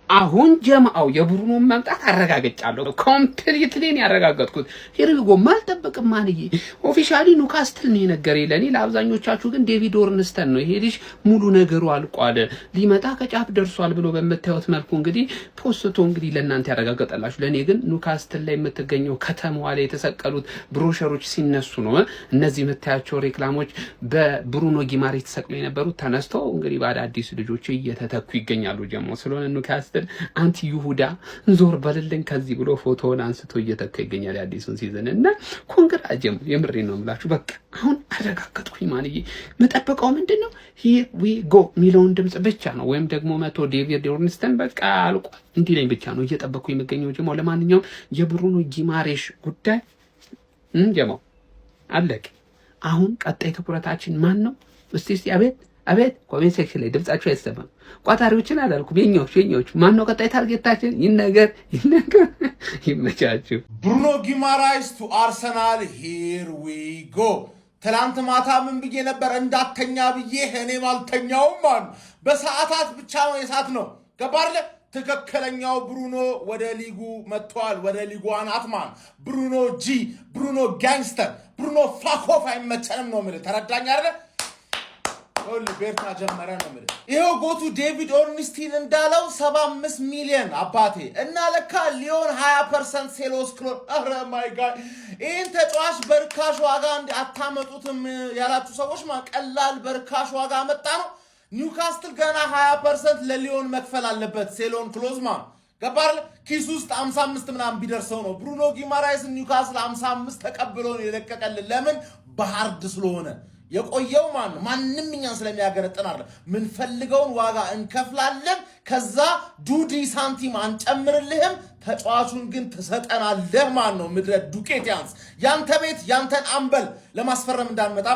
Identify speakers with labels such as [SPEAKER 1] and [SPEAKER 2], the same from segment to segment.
[SPEAKER 1] አሁን ጀማው የብሩኖ መምጣት አረጋግጫለሁ። ኮምፕሊትሊ ነው ያረጋግጥኩት። ሄርጎ ማልጠበቅም ማንዬ ኦፊሻሊ ኒውካስትል ነው የነገረኝ ለኔ። ለአብዛኞቻችሁ ግን ዴቪድ ኦርንስተን ነው። ይሄ ልጅ ሙሉ ነገሩ አልቋል ሊመጣ ከጫፍ ደርሷል ብሎ በመታየት መልኩ እንግዲህ ፖስቶ እንግዲህ ለእናንተ ያረጋግጣላችሁ። ለኔ ግን ኒውካስትል ላይ የምትገኘው ከተማዋ ላይ የተሰቀሉት ብሮሸሮች ሲነሱ ነው እነዚህ የምታያቸው ሬክላሞች በብሩኖ ጊማሬ ተሰቅለው የነበሩት ተነስተው እንግዲህ በአዳዲስ ልጆች እየተተኩ ይገኛሉ። ጀማው ስለሆነ ኒውካስትል አንቲ ይሁዳ ዞር በልልኝ ከዚህ ብሎ ፎቶውን አንስቶ እየተከ ይገኛል አዲሱን ሲዝን እና ኮንግራጅም የምሬ ነው የምላችሁ። በቃ አሁን አረጋግጥኩኝ ማንዬ። መጠበቀው ምንድነው ሂር ዊ ጎ ሚሊዮን ድምጽ ብቻ ነው ወይም ደግሞ መቶ ዴቪድ ኦርንስተን በቃ አልቋል እንዲለኝ ብቻ ነው እየጠበቅኩኝ የሚገኘው ጀማው። ለማንኛውም የብሩኖ ጊማሬሽ ጉዳይ ጀማው አለቀ። አሁን ቀጣይ ትኩረታችን ማን ነው? እስቲ አቤት ኮሜንት ሴክሽን ላይ ድምጻችሁ አይሰማም። ቋጣሪዎችን አላልኩም። የኛዎች ማን ነው ቀጣይ ታርጌታችን? ይነገር ይመቻችሁ።
[SPEAKER 2] ብሩኖ ጊማራይስ ቱ አርሰናል ሂር ዊ ጎ። ትላንት ማታ ምን ብዬ ነበር? እንዳተኛ ብዬ እኔም አልተኛውም ማን በሰዓታት ብቻ ነው የሳት ነው ገባርለ። ትክክለኛው ብሩኖ ወደ ሊጉ መጥቷል። ወደ ሊጉ አናትማን ብሩኖ ጂ ብሩኖ ጋንግስተር ብሩኖ ፋኮፍ አይመቸንም ነው ማለት ተረዳኝ አይደል? ሁሉ ቤርታ ጀመረ ነው ማለት ይሄው ጎቱ ዴቪድ ኦርንስቲን እንዳለው 75 ሚሊዮን አባቴ እና ለካ ሊዮን 20% ሴሎስ ክሎር አረ ማይ ጋድ ይሄን ተጫዋች በርካሽ ዋጋ አታመጡትም ያላችሁ ሰዎች ቀላል በርካሽ ዋጋ መጣ ነው። ኒውካስትል ገና 20% ለሊዮን መክፈል አለበት። ሴሎን ክሎዝማ ገባር ኪስ ውስጥ 55 ምናምን ቢደርሰው ነው ብሩኖ ጊማራይስ ኒውካስትል 55 ተቀብሎ ነው የለቀቀልን። ለምን? በሃርድ ስለሆነ የቆየው ማንም እኛን ስለሚያገረጥን አይደል። ምን ፈልገውን ዋጋ እንከፍላለን። ከዛ ዱዲ ሳንቲም አንጨምርልህም። ተጫዋቹን ግን ተሰጠናለህ ነው ምድረ ዱቄት ያንስ ያንተ ቤት ያንተን አምበል ለማስፈረም እንዳንመጣ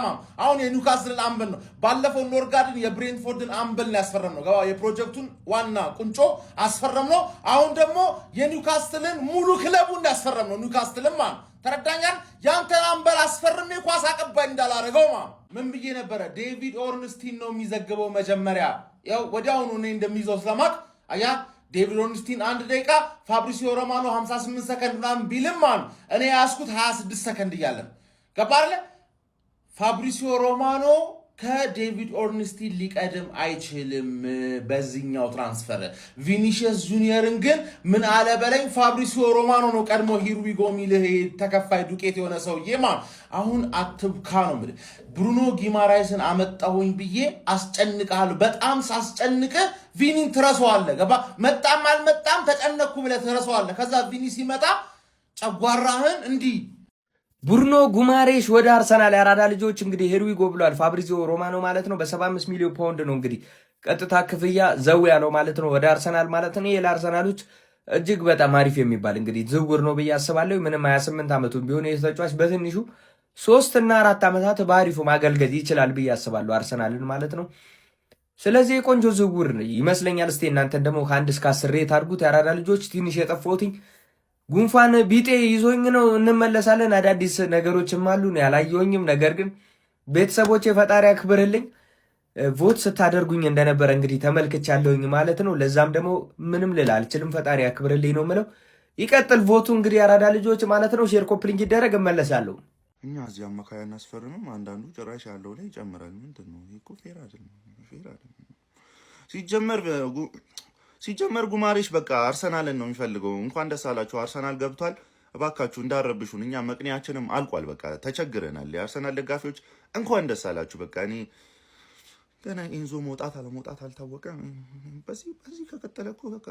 [SPEAKER 2] አሁን የኒውካስትልን አምበል ነው ባለፈው ኖርጋርድን የብሬንትፎርድን አምበል ነው ያስፈረም ነው ገባ የፕሮጀክቱን ዋና ቁንጮ አስፈረም ነው። አሁን ደግሞ የኒውካስትልን ሙሉ ክለቡን ያስፈረም ነው ኒውካስትልን ተረዳኛል። ያንተን አምበል አስፈርሜ ኳስ አቀባይ እንዳላረገው ምን ብዬ ነበረ? ዴቪድ ኦርንስቲን ነው የሚዘግበው መጀመሪያ ያው ወዲያውኑ እኔ እንደሚይዘው ስለማቅ አያ ዴቪድ ኦርንስቲን 1 ደቂቃ ፋብሪሲዮ ሮማኖ 58 ሰከንድ ምናምን ቢልም እኔ ያስኩት 26 ሰከንድ እያለን ገባርለ። ፋብሪሲዮ ሮማኖ ከዴቪድ ኦርንስቲን ሊቀድም አይችልም በዚህኛው ትራንስፈር። ቪኒሺየስ ጁኒየርን ግን ምን አለ በለኝ ፋብሪሲዮ ሮማኖ ነው ቀድሞ ሂርዊጎ ሚል ተከፋይ ዱቄት የሆነ ሰውዬ አሁን አትብካ ነው ማለት። ብሩኖ ጊማራይስን አመጣሁኝ ብዬ አስጨንቃለሁ። በጣም ሳስጨንቀ ቪኒን ትረሳዋለህ ገባ። መጣም አልመጣም ተጨነኩ ብለህ ትረሳዋለህ። ከዛ ቪኒ ሲመጣ ጨጓራህን እንዲህ
[SPEAKER 3] ብሩኖ ጉማሬሽ ወደ አርሰናል ያራዳ ልጆች እንግዲህ ሄርዊጎ ብሏል ፋብሪዚዮ ሮማኖ ማለት ነው። በ75 ሚሊዮን ፓውንድ ነው እንግዲህ ቀጥታ ክፍያ ዘውያ ነው ማለት ነው ወደ አርሰናል ማለት ነው። ለአርሰናሎች እጅግ በጣም አሪፍ የሚባል እንግዲህ ዝውውር ነው ብዬ አስባለሁ። ምንም 28 ዓመቱን ቢሆን የተጫዋች በትንሹ 3 እና 4 ዓመታት በአሪፉ ማገልገል ይችላል ብዬ አስባለሁ አርሰናልን ማለት ነው። ስለዚህ የቆንጆ ዝውውር ይመስለኛል። እስቲ እናንተን ደግሞ ከ1 እስከ 10 ሬት አድርጉት። ያራዳ ልጆች ትንሽ የጠፋሁትኝ ጉንፋን ቢጤ ይዞኝ ነው። እንመለሳለን። አዳዲስ ነገሮችም አሉ ያላየሁኝም። ነገር ግን ቤተሰቦቼ ፈጣሪ አክብርልኝ። ቮት ስታደርጉኝ እንደነበረ እንግዲህ ተመልክቻለሁኝ ማለት ነው። ለዛም ደግሞ ምንም ልል አልችልም። ፈጣሪ አክብርልኝ ነው ምለው። ይቀጥል ቮቱ እንግዲህ ያራዳ ልጆች ማለት ነው። ሼር ኮፕሊንግ ይደረግ። እመለሳለሁ።
[SPEAKER 4] እኛ እዚህ አማካይ እናስፈርምም። አንዳንዱ ጭራሽ ያለው ላይ ይጨምራል። ምንድን ነው ይሄ? እኮ ፌር አይደለም። ሲጀመር ጉማሬሽ በቃ አርሰናልን ነው የሚፈልገው። እንኳን ደስ አላችሁ አርሰናል ገብቷል። እባካችሁ እንዳረብሹን፣ እኛ መቅኒያችንም አልቋል። በቃ ተቸግረናል። የአርሰናል ደጋፊዎች እንኳን ደስ አላችሁ። በቃ እኔ ገና ኢንዞ መውጣት አለመውጣት አልታወቀም። በዚህ ከቀጠለ እኮ በቃ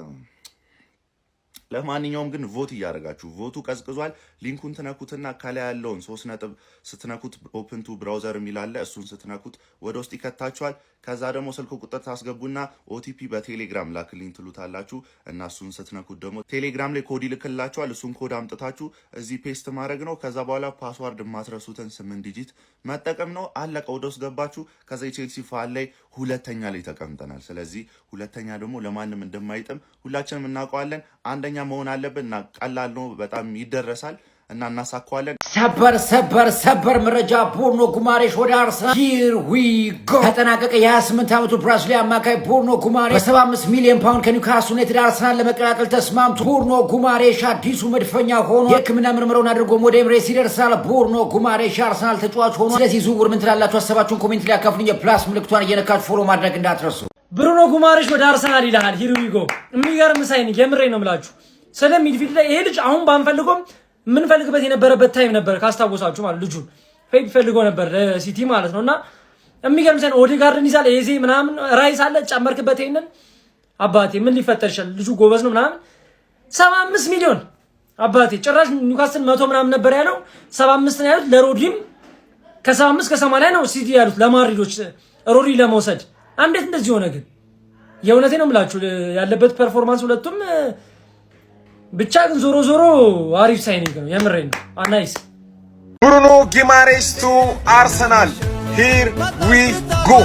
[SPEAKER 4] ለማንኛውም ግን ቮት እያደረጋችሁ ቮቱ ቀዝቅዟል። ሊንኩን ትነኩትና ከላይ ያለውን 3 ነጥብ ስትነኩት ኦፕን ቱ ብራውዘር የሚላለ እሱን ስትነኩት ወደ ውስጥ ይከታችኋል። ከዛ ደግሞ ስልክ ቁጥር ታስገቡና ኦቲፒ በቴሌግራም ላክልኝ ትሉታላችሁ እና እሱን ስትነኩት ደግሞ ቴሌግራም ላይ ኮድ ይልክላችኋል። እሱን ኮድ አምጥታችሁ እዚህ ፔስት ማድረግ ነው። ከዛ በኋላ ፓስዋርድ ማትረሱትን 8 ዲጂት መጠቀም ነው። አለቀ። ወደ ውስጥ ገባችሁ። ከዛ የቼልሲ ፋን ላይ 2ኛ ላይ ተቀምጠናል። ስለዚህ 2ኛ ደግሞ ለማንም እንደማይጥም ሁላችንም እናውቀዋለን። አንደኛ መሆን አለብን እና ቀላል ነው። በጣም ይደረሳል እና እናሳካዋለን።
[SPEAKER 5] ሰበር መረጃ ቡርኖ ጉማሬሽ ወደ አርሰናል here we go ተጠናቀቀ። የ28 ዓመቱ ብራዚሊያ አማካይ ቡርኖ ጉማሬሽ በ75 ሚሊዮን ፓውንድ ከኒውካስል ዩናይትድ አርሰናል ለመቀላቀል ተስማምቶ ቡርኖ ጉማሬሽ አዲሱ መድፈኛ ሆኖ የሕክምና ምርመራውን አድርጎ ወደ ኤምሬትስ ይደርሳል። ቡርኖ ጉማሬሽ አርሰናል ተጫዋች ሆኖ ስለዚህ ዝውውር ምን ትላላችሁ? ሀሳባችሁን ኮሜንት ላይ አካፍሉኝ። የፕላስ ምልክቷን እየነካችሁ ፎሎ ማድረግ እንዳትረሱ።
[SPEAKER 6] ብሩኖ ጉማሬሽ ወደ አርሰናል ይላል here we go የሚገርም ሳይን የምሬ ነው የምላችሁ። ስለ ሚድፊልድ ላይ ይሄ ልጅ አሁን ባንፈልጎም ምን ፈልግበት የነበረበት ታይም ነበር ካስታወሳችሁ ማለት ልጁ ፌድ ፈልጎ ነበር ለሲቲ ማለት ነውና የሚገርም ሳይን ኦዴጋርድን ይዛል ኤዜ ምናምን ራይስ አለ ጨመርክበት ይሄንን አባቴ ምን ሊፈጠር ይችላል? ልጁ ጎበዝ ነው ምናምን 75 ሚሊዮን አባቴ ጭራሽ ኒውካስል 100 ምናምን ነበር ያለው 75 ነው ያሉት። ለሮድሪም ከ75 ከ80 ነው ሲቲ ያሉት ለማድሪዶች ሮድሪ ለመውሰድ እንዴት እንደዚህ ሆነ ግን? የእውነቴ ነው የምላችሁ ያለበት ፐርፎርማንስ ሁለቱም ብቻ ግን ዞሮ አሪፍ ሳይኒንግ ነው የምሬ ነው። ናይስ
[SPEAKER 7] ብሩኖ ጊማሬሽ ቱ አርሰናል ሂር ዊ ጎ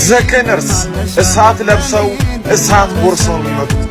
[SPEAKER 7] ዘከነርስ እሳት ለብሰው እሳት ጎርሰው የሚመጡት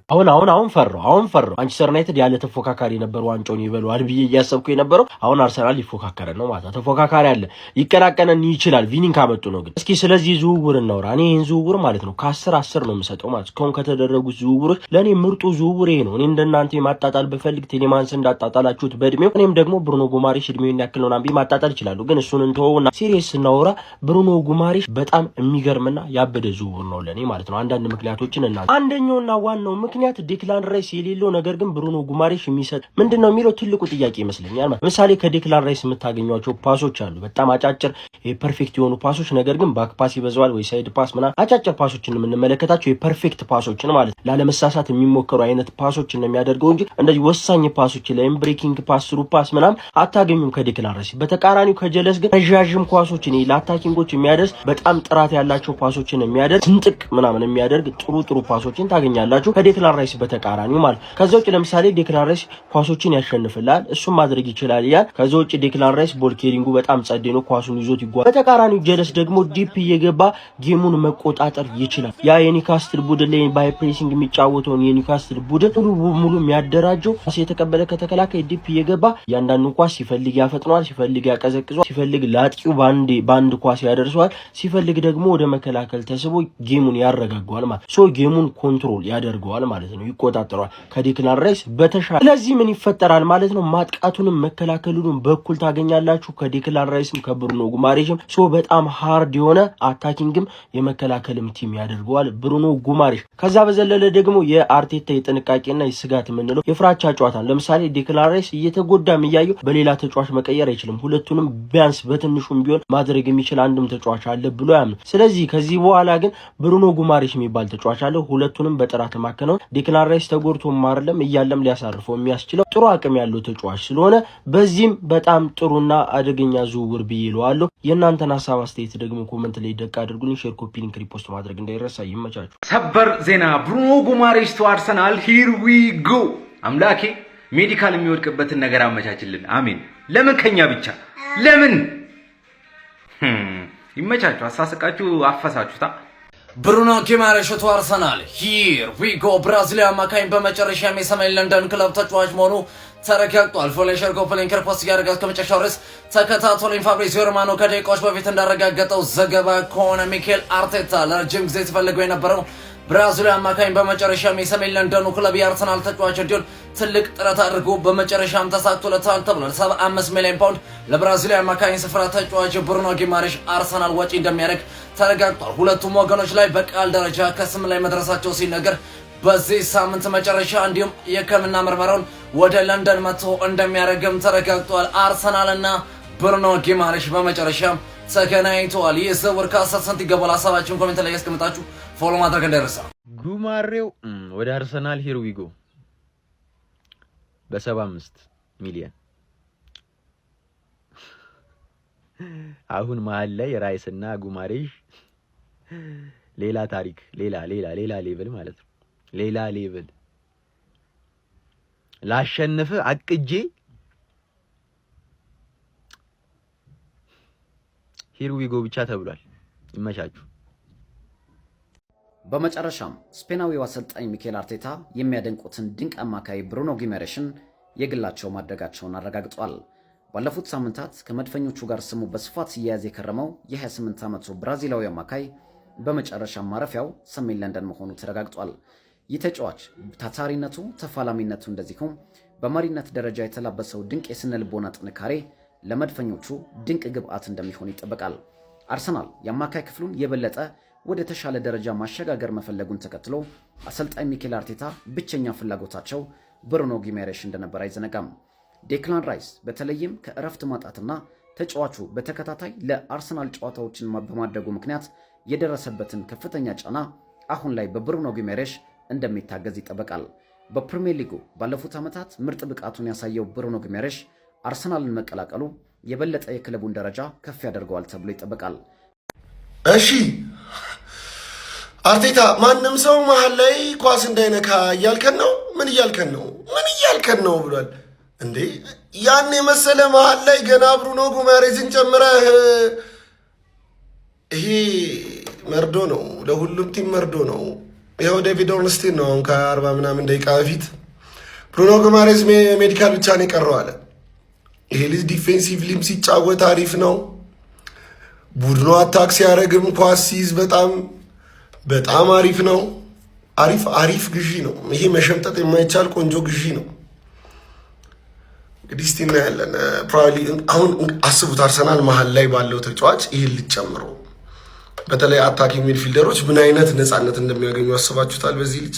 [SPEAKER 8] አሁን ፈራው ማንቸስተር ዩናይትድ ያለ ተፎካካሪ ነበር ዋንጫውን ይበሉ አድብዬ እያሰብኩ የነበረው አሁን አርሰናል ሊፎካከረ ነው ማለት ተፎካካሪ አለ ይቀላቀነን ይችላል ቪኒን ካመጡ ነው። ግን እስኪ ስለዚህ ዝውውር እናውራ። እኔ ይሄን ዝውውር ማለት ነው ከ10 ነው የምሰጠው ማለት እስካሁን ከተደረጉት ዝውውሮች ለኔ ምርጡ ዝውውር ይሄ ነው። እኔ እንደናንተ ማጣጣል በፈልግ ቴሌማንስ እንዳጣጣላችሁት በእድሜው እኔም ደግሞ ብሩኖ ጉማሬሽ እድሜውን ያክል ነው ናምቢ ማጣጣል ይችላል። ግን እሱን እንተውና ሲሪየስ እናውራ። ብሩኖ ጉማሬሽ በጣም የሚገርምና ያበደ ዝውውር ነው ለኔ ማለት ነው። አንዳንድ ምክንያቶችን እና አንደኛውና ዋናው ምክንያት ዴክላን ራይስ የሌለው ነገር ግን ብሩኖ ጉማሬሽ የሚሰጥ ምንድነው የሚለው ትልቁ ጥያቄ ይመስለኛል። ለምሳሌ ከዴክላን ራይስ የምታገኟቸው ፓሶች አሉ በጣም አጫጭር የፐርፌክት የሆኑ ፓሶች፣ ነገር ግን ባክ ፓስ ይበዛዋል ወይ ሳይድ ፓስ ምናምን አጫጭር ፓሶችን የምንመለከታቸው የፐርፌክት ፓሶችን ማለት ላለመሳሳት የሚሞከሩ አይነት ፓሶችን ነው የሚያደርገው እንጂ እንደዚህ ወሳኝ ፓሶች ላይ ብሬኪንግ ፓስ ስሩ ፓስ ምናምን አታገኙም ከዴክላን ራይስ። በተቃራኒው ከጀለስ ግን ረዣዥም ኳሶችን ለአታኪንጎች የሚያደርስ በጣም ጥራት ያላቸው ፓሶችን የሚያደርግ ስንጥቅ ምናምን የሚያደርግ ጥሩ ፓሶችን ታገኛላችሁ ከዴክላን ራይስ በተቃራኒው ማለት። ከዛው ውጭ ለምሳሌ ዴክላን ራይስ ኳሶችን ያሸንፍላል እሱም ማድረግ ይችላል ያ። ከዛው ውጭ ዴክላን ራይስ ቦል ኬሪንጉ በጣም ጸዴ ነው ኳሱን ይዞት ይጓዝ። በተቃራኒው ጀለስ ደግሞ ዲፕ እየገባ ጌሙን መቆጣጠር ይችላል። ያ የኒውካስትል ቡድን ላይ ባይ ፕሬሲንግ የሚጫወተውን የኒውካስትል ቡድን ሙሉ የሚያደራጀው ኳስ የተቀበለ ከተከላካይ ዲፕ እየገባ ያንዳንዱ ኳስ ሲፈልግ ያፈጥነዋል፣ ሲፈልግ ያቀዘቅዟል፣ ሲፈልግ ላጥቂው ባንድ ኳስ ያደርሰዋል፣ ሲፈልግ ደግሞ ወደ መከላከል ተስቦ ጌሙን ያረጋጋዋል ማለት ሶ ጌሙን ኮንትሮል ያደርገዋል ማለት ነው ይቆጣጠራል ከዴክላን ራይስ በተሻለ። ስለዚህ ምን ይፈጠራል ማለት ነው ማጥቃቱንም መከላከሉንም በኩል ታገኛላችሁ ከዴክላን ራይስም ከብሩኖ ጉማሬሽም ሶ በጣም ሃርድ የሆነ አታኪንግም የመከላከልም ቲም ያደርገዋል ብሩኖ ጉማሬሽ። ከዛ በዘለለ ደግሞ የአርቴታ የጥንቃቄና የስጋት የምንለው የፍራቻ ጨዋታ ለምሳሌ ዴክላን ራይስ እየተጎዳም እያየው በሌላ ተጫዋች መቀየር አይችልም። ሁለቱንም ቢያንስ በትንሹም ቢሆን ማድረግ የሚችል አንድም ተጫዋች አለ ብሎ ያምን። ስለዚህ ከዚህ በኋላ ግን ብሩኖ ጉማሬሽ የሚባል ተጫዋች አለ ሁለቱንም በጥራት ማከነው ዴክላን ራይስ ተጎድቶ ማርለም እያለም ሊያሳርፈው የሚያስችለው ጥሩ አቅም ያለው ተጫዋች ስለሆነ በዚህም በጣም ጥሩና አደገኛ ዝውውር ብዬለዋለሁ። የእናንተን ሐሳብ አስተያየት ደግሞ ኮሜንት ላይ ደቅ አድርጉልኝ። ሼር፣ ኮፒ፣ ሊንክ፣ ሪፖስት ማድረግ እንዳይረሳ። ይመቻችሁ።
[SPEAKER 1] ሰበር ዜና ብሩኖ ጉማሬሽ ቱ አርሰናል here we go። አምላኬ ሜዲካል የሚወድቅበትን ነገር አመቻችልን። አሜን። ለምን ከኛ ብቻ ለምን? ይመቻችሁ። አሳስቃችሁ አፈሳችሁታ።
[SPEAKER 5] ብሩኖ ጊማሬሽ ቱ አርሰናል here we go ብራዚሊያ አማካኝ በመጨረሻም የሰሜን ለንደን ክለብ ተጫዋች መሆኑ ተረጋግጧል። ፎሌሸር ኮፕሊንግ ሪፖስት ያደርጋል ከመጨረሻው ድረስ ተከታተሉኝ። ፋብሪዚዮ ሮማኖ ከደቂቃዎች በፊት እንዳረጋገጠው ዘገባ ከሆነ ሚኬል አርቴታ ለረጅም ጊዜ ተፈልጎ የነበረው ብራዚሊያ አማካኝ በመጨረሻም የሰሜን ለንደኑ ክለብ የአርሰናል ተጫዋች እንዲሆን ትልቅ ጥረት አድርጎ በመጨረሻም ተሳክቶለታል ተብሏል። 75 ሚሊዮን ፓውንድ ለብራዚሊያ አማካኝ ስፍራ ተጫዋች ብሩኖ ጊማሬሽ አርሰናል ወጪ እንደሚያደርግ ተረጋግጧል። ሁለቱም ወገኖች ላይ በቃል ደረጃ ከስም ላይ መድረሳቸው ሲነገር በዚህ ሳምንት መጨረሻ እንዲሁም የሕክምና ምርመራውን ወደ ለንደን መጥቶ እንደሚያደርግም ተረጋግጧል። አርሰናልና ብሩኖ ጊማሬሽ በመጨረሻም ተገናኝተዋል። ይህ ዝውውር ከ10 ሰንት ይገባል። ሀሳባችሁን ኮሜንት ላይ ያስቀምጣችሁ ፎሎ ማድረግ እንዳይረሳ።
[SPEAKER 8] ጉማሬው ወደ አርሰናል here we go በ75 ሚሊዮን አሁን መሀል ላይ ራይስና ጉማሬሽ ሌላ ታሪክ ሌላ ሌቭል ማለት ነው። ሌላ ሌቭል ላሸንፍ አቅጄ here we go ብቻ ተብሏል። ይመቻችሁ።
[SPEAKER 9] በመጨረሻም ስፔናዊው አሰልጣኝ ሚኬል አርቴታ የሚያደንቁትን ድንቅ አማካይ ብሩኖ ጊማሬሽን የግላቸው ማድረጋቸውን አረጋግጧል። ባለፉት ሳምንታት ከመድፈኞቹ ጋር ስሙ በስፋት ሲያያዝ የከረመው የ28 ዓመቱ ብራዚላዊ አማካይ በመጨረሻ ማረፊያው ሰሜን ለንደን መሆኑ ተረጋግጧል። ይህ ተጫዋች ታታሪነቱ፣ ተፋላሚነቱ እንደዚሁም በመሪነት ደረጃ የተላበሰው ድንቅ የስነ ልቦና ጥንካሬ ለመድፈኞቹ ድንቅ ግብአት እንደሚሆን ይጠበቃል። አርሰናል የአማካይ ክፍሉን የበለጠ ወደ ተሻለ ደረጃ ማሸጋገር መፈለጉን ተከትሎ አሰልጣኝ ሚኬል አርቴታ ብቸኛ ፍላጎታቸው ብሩኖ ጊማሬሽ እንደነበር አይዘነጋም። ዴክላን ራይስ በተለይም ከእረፍት ማጣትና ተጫዋቹ በተከታታይ ለአርሰናል ጨዋታዎችን በማድረጉ ምክንያት የደረሰበትን ከፍተኛ ጫና አሁን ላይ በብሩኖ ጊማሬሽ እንደሚታገዝ ይጠበቃል። በፕሪሚየር ሊጉ ባለፉት ዓመታት ምርጥ ብቃቱን ያሳየው ብሩኖ ጊማሬሽ አርሰናልን መቀላቀሉ የበለጠ የክለቡን ደረጃ ከፍ ያደርገዋል ተብሎ ይጠበቃል።
[SPEAKER 10] እሺ አርቴታ ማንም ሰው መሀል ላይ ኳስ እንዳይነካ እያልከን ነው? ምን እያልከን ነው ብሏል እንዴ? ያን የመሰለ መሀል ላይ ገና ብሩኖ ጊማሬሽን ጨምረህ፣ ይሄ መርዶ ነው፣ ለሁሉም ቲም መርዶ ነው። ይኸው ዴቪድ ኦርንስቲን ነው አሁን ከ40 ምናምን ደቂቃ በፊት ብሩኖ ጊማሬሽ ሜዲካል ብቻ ነው የቀረው አለ። ይሄ ልጅ ዲፌንሲቭሊም ሲጫወት አሪፍ ነው። ቡድኑ አታክ ሲያደርግም ኳስ ሲይዝ በጣም አሪፍ ነው። አሪፍ ግዢ ነው ይሄ። መሸምጠጥ የማይቻል ቆንጆ ግዢ ነው። እንግዲህ እስቲ እናያለን። ፕሮባብሊ አሁን አስቡት አርሰናል መሀል ላይ ባለው ተጫዋች ይህን ልጨምሮ በተለይ አታኪንግ ሚድፊልደሮች ምን አይነት ነፃነት እንደሚያገኙ አስባችሁታል? በዚህ ልጅ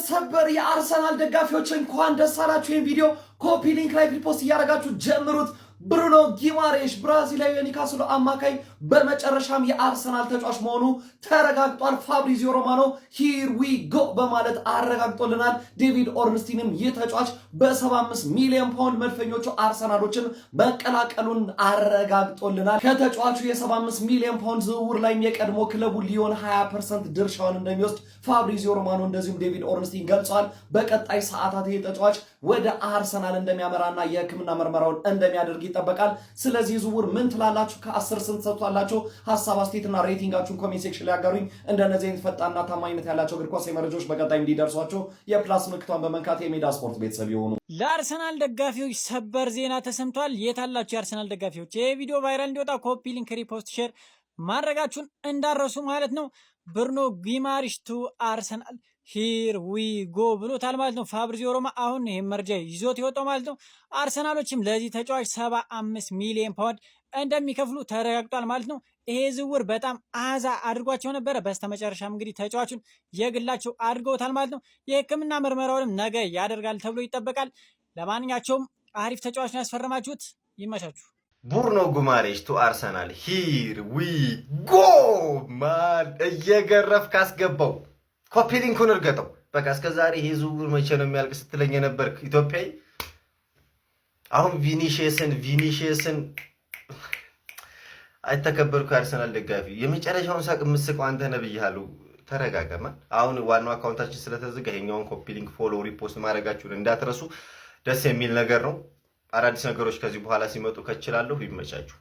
[SPEAKER 3] ሰበር የአርሰናል ደጋፊዎች እንኳን ደስ አላችሁ። ይህን ቪዲዮ ኮፒ ሊንክ ላይ ሪፖስት እያደረጋችሁ ጀምሩት። ብሩኖ ጊማሬሽ ብራዚላዊ የኒውካስል አማካይ በመጨረሻም የአርሰናል ተጫዋች መሆኑ ተረጋግጧል። ፋብሪዚዮ ሮማኖ ሂር ዊ ጎ በማለት አረጋግጦልናል። ዴቪድ ኦርንስቲንም ይህ ተጫዋች በ75 ሚሊዮን ፓውንድ መድፈኞቹ አርሰናሎችን መቀላቀሉን አረጋግጦልናል። ከተጫዋቹ የ75 ሚሊዮን ፓውንድ ዝውውር ላይም የቀድሞ ክለቡ ሊዮን 20% ድርሻውን እንደሚወስድ ፋብሪዚዮ ሮማኖ እንደዚሁም ዴቪድ ኦርንስቲን ገልጸዋል። በቀጣይ ሰዓታት ይህ ተጫዋች ወደ አርሰናል እንደሚያመራና የሕክምና ምርመራውን እንደሚያደርግ ይጠበቃል። ስለዚህ ዝውውር ምን ትላላችሁ? ከ10 ስንት ሰጥቷላችሁ? ሐሳብ አስተያየትና ሬቲንጋችሁን ኮሜንት ሴክሽን ላይ ያጋሩኝ። እንደነዚህ አይነት ፈጣንና ታማኝነት ያላቸው እግር ኳስ መረጃዎች በቀጣይ እንዲደርሷችሁ የፕላስ ምልክቷን በመንካት የሜዳ ስፖርት ቤተሰብ ይሁኑ።
[SPEAKER 6] ለአርሰናል ደጋፊዎች ሰበር ዜና ተሰምቷል። የታላችሁ የአርሰናል ደጋፊዎች ይህ ቪዲዮ ቫይራል እንዲወጣ ኮፒ ሊንክ፣ ሪፖስት፣ ሼር ማድረጋችሁን እንዳረሱ ማለት ነው። ብሩኖ ጊማሬሽ ቱ አርሰናል ሂር ዊ ጎ ብሎታል ማለት ነው ፋብሪዚዮ ሮማ። አሁን ይሄ መረጃ ይዞት የወጣው ማለት ነው። አርሰናሎችም ለዚህ ተጫዋች 75 ሚሊዮን ፓውንድ እንደሚከፍሉ ተረጋግጧል ማለት ነው። ይሄ ዝውውር በጣም አዛ አድርጓቸው ነበረ። በስተመጨረሻም እንግዲህ ተጫዋቹን የግላቸው አድርገውታል ማለት ነው። የሕክምና ምርመራውንም ነገ ያደርጋል ተብሎ ይጠበቃል። ለማንኛቸውም አሪፍ ተጫዋች ነው ያስፈረማችሁት። ይመቻችሁ።
[SPEAKER 3] ብሩኖ ጊማሬሽ ቱ አርሰናል ሂር ዊ ጎ ማን እየገረፍ ካስገባው ኮፒ ሊንኩን እርገጠው። በቃ እስከዛሬ ይሄ ዝውውር መቼ ነው የሚያልቅ ስትለኝ የነበርክ ኢትዮጵያዊ አሁን ቪኒሺየስን አይተከበርኩ የአርሰናል ደጋፊ የመጨረሻውን ሳቅ የምትስቀው አንተ ነህ ብያለሁ። ተረጋጋማ። አሁን ዋናው አካውንታችን ስለተዘጋ ይሄኛውን ኮፒ ሊንክ፣ ፎሎ፣ ሪፖስት ማድረጋችሁን እንዳትረሱ። ደስ የሚል ነገር ነው። አዳዲስ ነገሮች ከዚህ በኋላ ሲመጡ ከችላለሁ። ይመቻችሁ።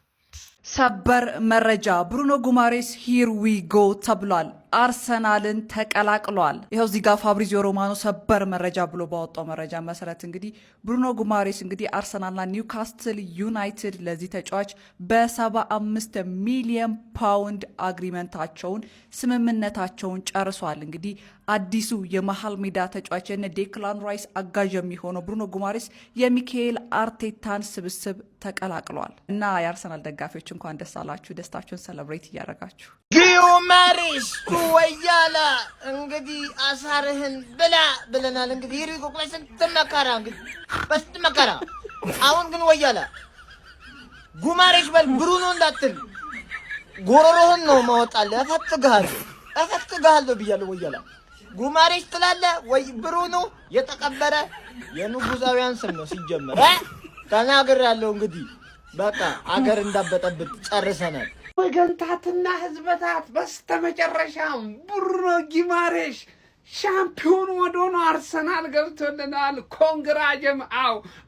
[SPEAKER 11] ሰበር መረጃ ብሩኖ ጊማሬሽ ሂር ዊ ጎ ተብሏል። አርሰናልን ተቀላቅሏል። ይኸው እዚህ ጋር ፋብሪዚዮ ሮማኖ ሰበር መረጃ ብሎ ባወጣው መረጃ መሰረት እንግዲህ ብሩኖ ጊማሬሽ እንግዲህ አርሰናልና ኒውካስትል ዩናይትድ ለዚህ ተጫዋች በ75 ሚሊዮን ፓውንድ አግሪመንታቸውን ስምምነታቸውን ጨርሷል። እንግዲህ አዲሱ የመሃል ሜዳ ተጫዋች የነ ዴክላን ራይስ አጋዥ የሚሆነው ብሩኖ ጊማሬሽ የሚካኤል አርቴታን ስብስብ ተቀላቅሏል እና የአርሰናል ደጋፊዎች እንኳን ደስ አላችሁ። ደስታችሁን ሰለብሬት እያደረጋችሁ
[SPEAKER 12] ጊማሬሽ ወያላ እንግዲህ አሳርህን ብላ ብለናል። እንግዲህ ይሪጎ ስንት መከራ በስንት መከራ። አሁን ግን ወያላ ጊማሬሽ በል ብሩኖ እንዳትል ጎሮሮህን ነው ማወጣልህ። እፈትግሃለሁ ብያለሁ። ወያላ ጊማሬሽ ትላለህ ወይ ብሩኖ የተቀበረ የንጉዛውያን ስም ነው ሲጀመር። ተናግሬያለሁ። እንግዲህ በቃ አገር እንዳበጠብጥ ጨርሰናል።
[SPEAKER 1] ወገንታትና ህዝበታት በስተመጨረሻም ብሩኖ ጊማሬሽ ሻምፒዮን ወደሆነ አርሰናል ገብቶልናል። ኮንግራጀም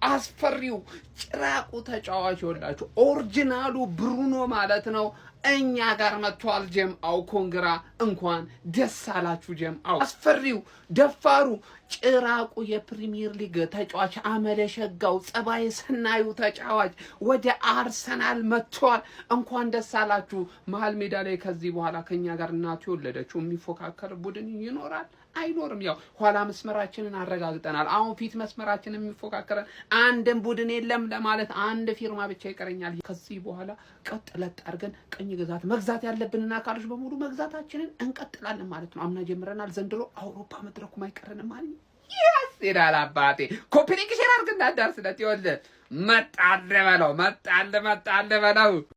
[SPEAKER 1] አስፈሪው ጭራቁ ተጫዋች ይወላችሁ ኦሪጂናሉ ብሩኖ ማለት ነው። እኛ ጋር መጥቷል። ጀምአው ኮንግራ እንኳን ደስ አላችሁ ጀምአው። አስፈሪው ደፋሩ ጭራቁ የፕሪሚየር ሊግ ተጫዋች አመለሸጋው ጸባይ ሰናዩ ተጫዋች ወደ አርሰናል መጥቷል። እንኳን ደስ አላችሁ። መሀል ሜዳ ላይ ከዚህ በኋላ ከኛ ጋር እናቱ የወለደችው የሚፎካከር ቡድን ይኖራል አይኖርም? ያው ኋላ መስመራችንን አረጋግጠናል። አሁን ፊት መስመራችንን የሚፎካከረን አንድም ቡድን የለም ለማለት አንድ ፊርማ ብቻ ይቀረኛል። ከዚህ በኋላ ቀጥለጥ አድርገን ቀኝ ግዛት መግዛት ያለብንና አካሎች በሙሉ መግዛታችንን እንቀጥላለን ማለት ነው። አምና ጀምረናል። ዘንድሮ አውሮፓ መድረኩም አይቀረንም ማለት ነው። ይላል አባቴ። ኮፒ ሊንክ ሼር አድርግና ዳርስለት ይወል መጣለ በለው